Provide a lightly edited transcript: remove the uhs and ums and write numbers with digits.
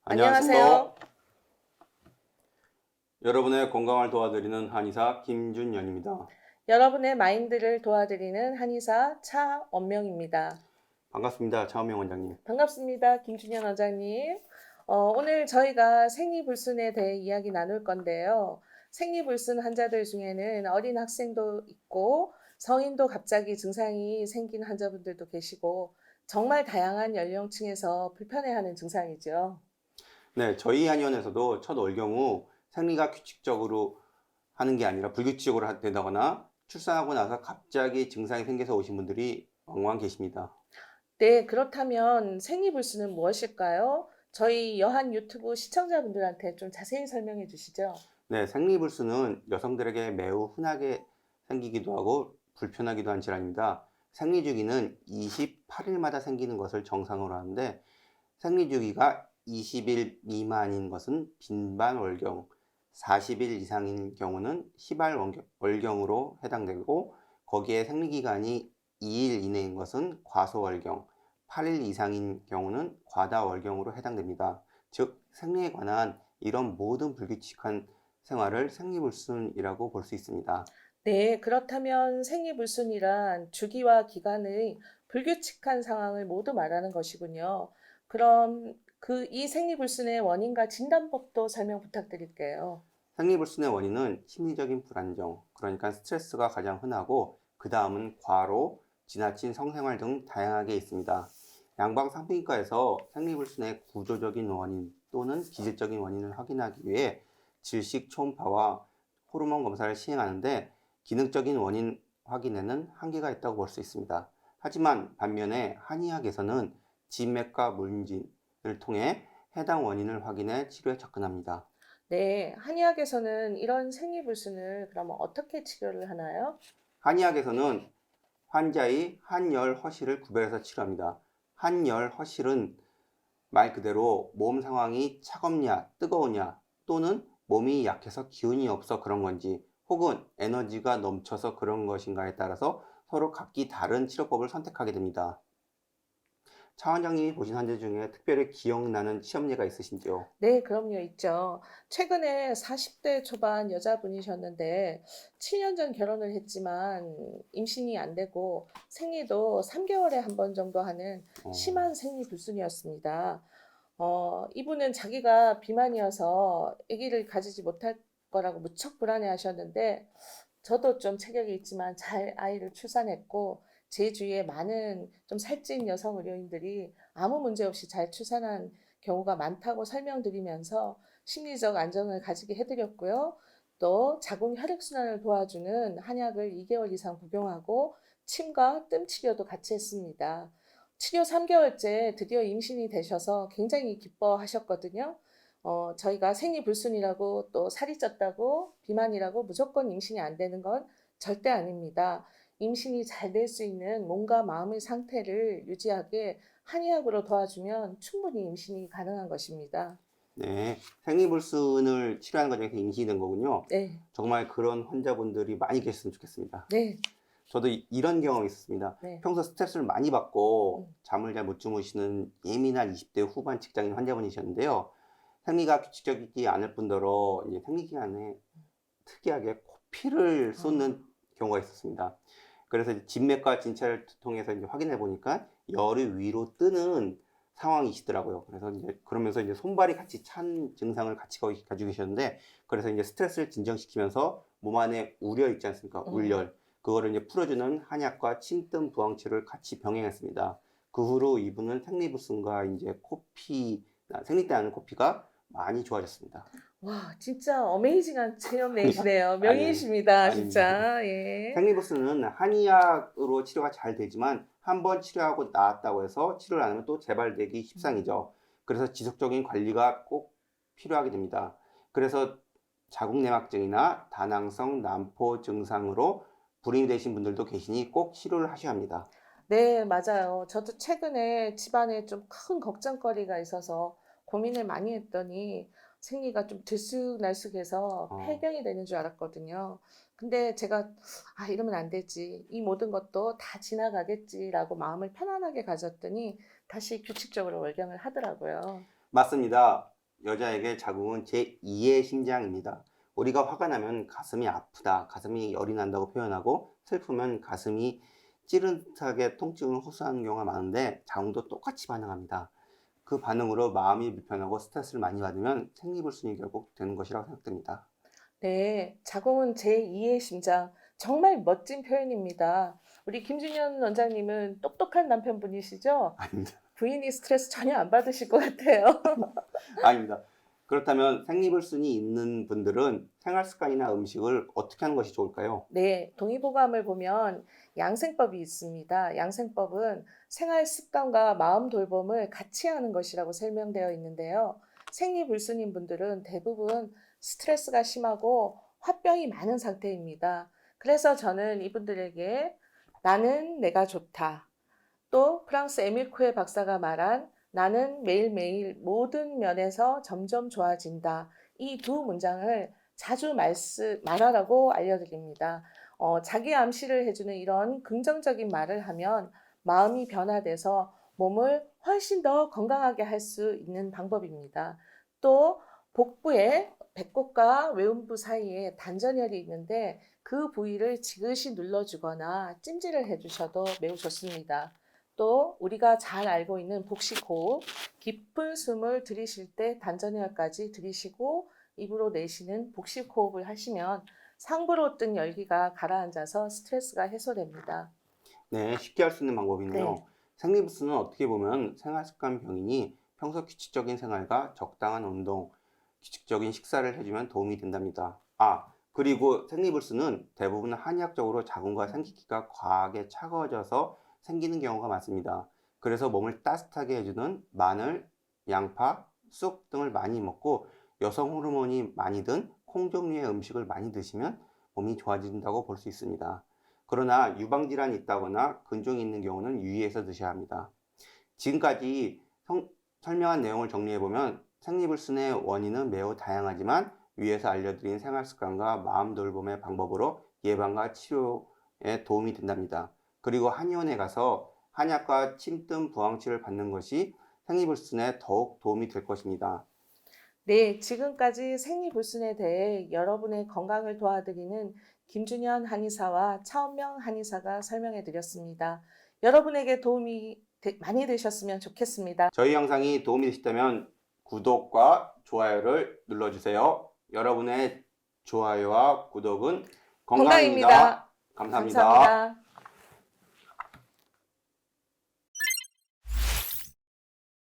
안녕하세요. 여러분의 건강을 도와드리는 한의사 김준현입니다. 여러분의 마인드를 도와드리는 한의사 차원명입니다. 반갑습니다. 차은명 원장님. 반갑습니다. 김준현 원장님. 오늘 저희가 생리불순에 대해 이야기 나눌 건데요. 생리불순 환자들 중에는 어린 학생도 있고 성인도 갑자기 증상이 생긴 환자분들도 계시고 정말 다양한 연령층에서 불편해하는 증상이죠. 네, 저희 한의원에서도 첫 올 경우 생리가 규칙적으로 하는 게 아니라 불규칙적으로 된다거나 출산하고 나서 갑자기 증상이 생겨서 오신 분들이 왕왕 계십니다. 네, 그렇다면 생리불순은 무엇일까요? 저희 여한 유튜브 시청자분들한테 좀 자세히 설명해 주시죠. 네, 생리불순은 여성들에게 매우 흔하게 생기기도 하고 불편하기도 한 질환입니다. 생리주기는 28일마다 생기는 것을 정상으로 하는데 생리주기가 20일 미만인 것은 빈반월경, 40일 이상인 경우는 희발월경으로 해당되고 거기에 생리기간이 2일 이내인 것은 과소월경, 8일 이상인 경우는 과다월경으로 해당됩니다. 즉 생리에 관한 이런 모든 불규칙한 생활을 생리불순이라고 볼 수 있습니다. 네, 그렇다면 생리불순이란 주기와 기간의 불규칙한 상황을 모두 말하는 것이군요. 그럼 이 생리불순의 원인과 진단법도 설명 부탁드릴게요. 생리불순의 원인은 심리적인 불안정, 그러니까 스트레스가 가장 흔하고 그 다음은 과로, 지나친 성생활 등 다양하게 있습니다. 양방산부인과에서 생리불순의 구조적인 원인 또는 기질적인 원인을 확인하기 위해 질식 초음파와 호르몬 검사를 시행하는데 기능적인 원인 확인에는 한계가 있다고 볼 수 있습니다. 하지만 반면에 한의학에서는 진맥과 문진을 통해 해당 원인을 확인해 치료에 접근합니다. 네, 한의학에서는 이런 생리불순을 그러면 어떻게 치료를 하나요? 한의학에서는 환자의 한열 허실을 구별해서 치료합니다. 한열 허실은 말 그대로 몸 상황이 차갑냐 뜨거우냐 또는 몸이 약해서 기운이 없어 그런 건지 혹은 에너지가 넘쳐서 그런 것인가에 따라서 서로 각기 다른 치료법을 선택하게 됩니다. 차 원장님이 보신 환자 중에 특별히 기억나는 시험 예가 있으신지요? 네, 그럼요, 있죠. 최근에 40대 초반 여자분이셨는데, 7년 전 결혼을 했지만, 임신이 안 되고, 생리도 3개월에 한 번 정도 하는 어, 심한 생리불순이었습니다. 이분은 자기가 비만이어서 아기를 가지지 못할 거라고 무척 불안해 하셨는데, 저도 좀 체격이 있지만 잘 아이를 출산했고, 제 주위에 많은 좀 살찐 여성 의료인들이 아무 문제 없이 잘 출산한 경우가 많다고 설명드리면서 심리적 안정을 가지게 해드렸고요. 또 자궁 혈액순환을 도와주는 한약을 2개월 이상 복용하고 침과 뜸 치료도 같이 했습니다. 치료 3개월째 드디어 임신이 되셔서 굉장히 기뻐하셨거든요. 저희가 생리불순이라고 또 살이 쪘다고 비만이라고 무조건 임신이 안 되는 건 절대 아닙니다. 임신이 잘 될 수 있는 몸과 마음의 상태를 유지하게 한의학으로 도와주면 충분히 임신이 가능한 것입니다. 네, 생리불순을 치료하는 과정에서 임신이 된 거군요. 네, 정말 그런 환자분들이 많이 계셨으면 좋겠습니다. 네, 저도 이런 경험이 있었습니다. 네. 평소 스트레스를 많이 받고 음, 잠을 잘 못 주무시는 예민한 20대 후반 직장인 환자분이셨는데요. 생리가 규칙적이지 않을 뿐더러 이제 생리 기간에 특이하게 코피를 쏟는 아, 경우가 있었습니다. 그래서 이제 진맥과 진찰을 통해서 이제 확인해 보니까 열이 위로 뜨는 상황이시더라고요. 그래서 이제 그러면서 이제 손발이 같이 찬 증상을 같이 가지고 계셨는데, 그래서 이제 스트레스를 진정시키면서 몸 안에 우려 있지 않습니까? 음. 울열. 그거를 이제 풀어주는 한약과 침뜸 부항치를 같이 병행했습니다. 그 후로 이분은 생리불순과 이제 코피, 생리 때 나는 코피가 많이 좋아졌습니다. 와, 진짜 어메이징한 아니요? 체험내시네요. 아니, 명의이십니다, 아닙니다. 진짜. 예. 생리부스는 한의학으로 치료가 잘 되지만 한 번 치료하고 나았다고 해서 치료를 안 하면 또 재발되기 음. 십상이죠. 그래서 지속적인 관리가 꼭 필요하게 됩니다. 그래서 자궁내막증이나 다낭성 난포 증상으로 불임이 되신 분들도 계시니 꼭 치료를 하셔야 합니다. 네, 맞아요. 저도 최근에 집안에 좀 큰 걱정거리가 있어서 고민을 많이 했더니 생리가 좀 들쑥날쑥해서 어, 폐경이 되는 줄 알았거든요. 근데 제가 이러면 안 되지. 이 모든 것도 다 지나가겠지라고 마음을 편안하게 가졌더니 다시 규칙적으로 월경을 하더라고요. 맞습니다. 여자에게 자궁은 제2의 심장입니다. 우리가 화가 나면 가슴이 아프다, 가슴이 열이 난다고 표현하고 슬프면 가슴이 찌릿하게 통증을 호소하는 경우가 많은데 자궁도 똑같이 반응합니다. 그 반응으로 마음이 불편하고 스트레스를 많이 받으면 생리불순이 결국 되는 것이라고 생각됩니다. 네, 자궁은 제2의 심장. 정말 멋진 표현입니다. 우리 김준현 원장님은 똑똑한 남편분이시죠? 아닙니다. 부인이 스트레스 전혀 안 받으실 것 같아요. 아닙니다. 그렇다면 생리불순이 있는 분들은 생활 습관이나 음식을 어떻게 하는 것이 좋을까요? 네, 동의보감을 보면 양생법이 있습니다. 양생법은 생활 습관과 마음 돌봄을 같이 하는 것이라고 설명되어 있는데요. 생리불순인 분들은 대부분 스트레스가 심하고 화병이 많은 상태입니다. 그래서 저는 이분들에게 나는 내가 좋다. 또 프랑스 에밀 쿠에 박사가 말한 나는 매일매일 모든 면에서 점점 좋아진다. 이 두 문장을 자주 말하라고 알려드립니다. 자기 암시를 해주는 이런 긍정적인 말을 하면 마음이 변화돼서 몸을 훨씬 더 건강하게 할 수 있는 방법입니다. 또 복부에 배꼽과 외음부 사이에 단전혈이 있는데 그 부위를 지그시 눌러주거나 찜질을 해주셔도 매우 좋습니다. 또 우리가 잘 알고 있는 복식호흡, 깊은 숨을 들이쉴 때 단전혈까지 들이쉬고 입으로 내쉬는 복식호흡을 하시면 상부로 뜬 열기가 가라앉아서 스트레스가 해소됩니다. 네, 쉽게 할 수 있는 방법이네요. 네. 생리불순은 어떻게 보면 생활습관 병이니 평소 규칙적인 생활과 적당한 운동, 규칙적인 식사를 해주면 도움이 된답니다. 그리고 생리불순은 대부분 한의학적으로 자궁과 생기기가 과하게 차가워져서 생기는 경우가 많습니다. 그래서 몸을 따뜻하게 해주는 마늘, 양파, 쑥 등을 많이 먹고 여성 호르몬이 많이 든 콩 종류의 음식을 많이 드시면 몸이 좋아진다고 볼 수 있습니다. 그러나 유방질환이 있다거나 근종이 있는 경우는 유의해서 드셔야 합니다. 지금까지 설명한 내용을 정리해보면 생리불순의 원인은 매우 다양하지만 위에서 알려드린 생활습관과 마음 돌봄의 방법으로 예방과 치료에 도움이 된답니다. 그리고 한의원에 가서 한약과 침뜸 부항치를 받는 것이 생리불순에 더욱 도움이 될 것입니다. 네, 지금까지 생리불순에 대해 여러분의 건강을 도와드리는 김준현 한의사와 차은명 한의사가 설명해 드렸습니다. 여러분에게 도움이 많이 되셨으면 좋겠습니다. 저희 영상이 도움이 되셨다면 구독과 좋아요를 눌러주세요. 여러분의 좋아요와 구독은 건강입니다. 건강입니다. 감사합니다. 감사합니다.